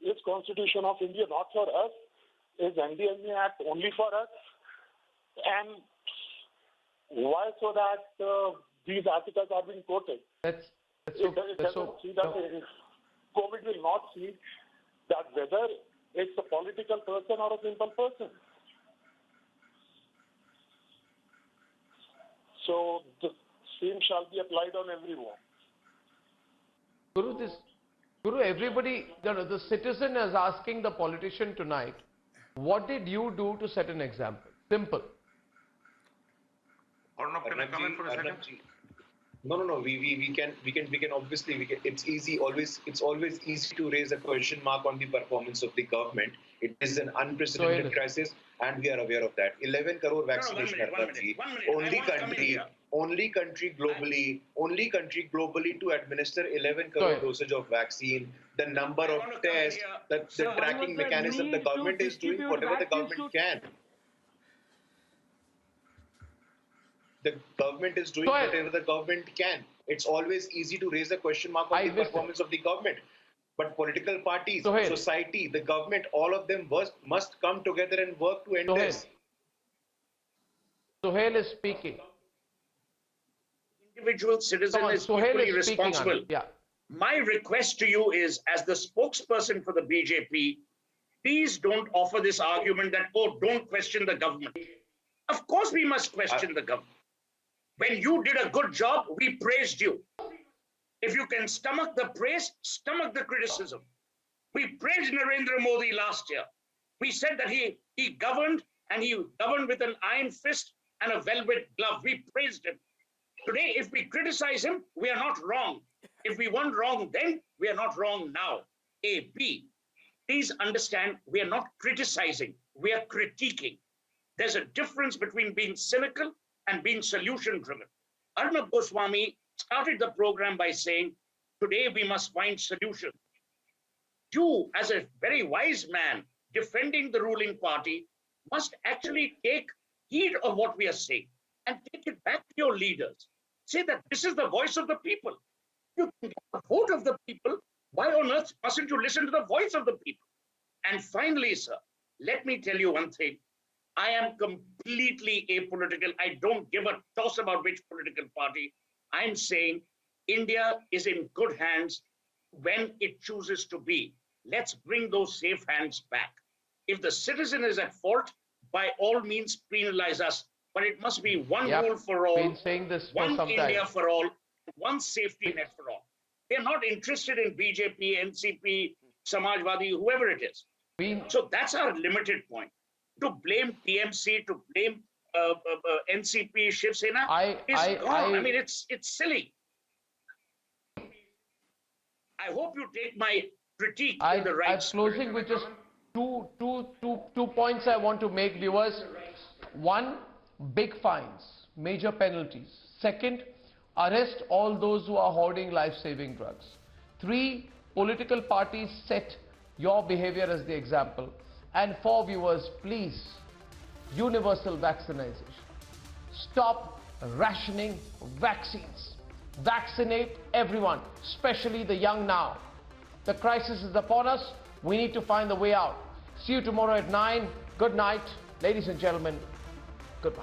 is Constitution of India not for us? Is NDMA Act only for us? And why so that these articles are being quoted? COVID will not see that whether it's a political person or a simple person. So the same shall be applied on everyone. Guru, everybody, the citizen is asking the politician tonight, what did you do to set an example? Simple. Arnab, can I come in for a second? No. We can obviously, it's always easy to raise a question mark on the performance of the government. It is an unprecedented crisis, and we are aware of that. 11 crore vaccination, only country globally to administer 11 crore dosage of vaccine. The number of tests, the tracking mechanism, the government is doing whatever the government can. The government is doing whatever the government can. It's always easy to raise a question mark on the performance of the government. But political parties, society, the government, all of them must come together and work to end this. Sohail is speaking. Individual citizen is equally responsible. Yeah. My request to you is, as the spokesperson for the BJP, please don't offer this argument that, oh, don't question the government. Of course we must question the government. When you did a good job, we praised you. If you can stomach the praise, stomach the criticism. We praised Narendra Modi last year. We said that he governed, and he governed with an iron fist and a velvet glove. We praised him. Today, if we criticize him, we are not wrong. If we weren't wrong then, we are not wrong now. A. B. Please understand, we are not criticizing, we are critiquing. There's a difference between being cynical and being solution-driven. Arnab Goswami started the program by saying, today we must find solutions. You, as a very wise man defending the ruling party, must actually take heed of what we are saying and take it back to your leaders. Say that this is the voice of the people. You can get the vote of the people. Why on earth mustn't you listen to the voice of the people? And finally, sir, let me tell you one thing. I am completely apolitical. I don't give a toss about which political party. I'm saying India is in good hands when it chooses to be. Let's bring those safe hands back. If the citizen is at fault, by all means penalize us. But it must be one rule for all, one India for all, one safety net for all. They're not interested in BJP, NCP, Samajwadi, whoever it is. So that's our limited point. To blame TMC, to blame NCP, Shiv Sena, I mean, it's silly. I hope you take my critique in the right spirit. Closing with just two points I want to make, viewers. One, big fines, major penalties. Second, arrest all those who are hoarding life-saving drugs. 3, political parties set your behavior as the example. And 4, viewers, please, universal vaccination. Stop rationing vaccines. Vaccinate everyone, especially the young now. The crisis is upon us. We need to find the way out. See you tomorrow at 9. Good night, ladies and gentlemen. Goodbye.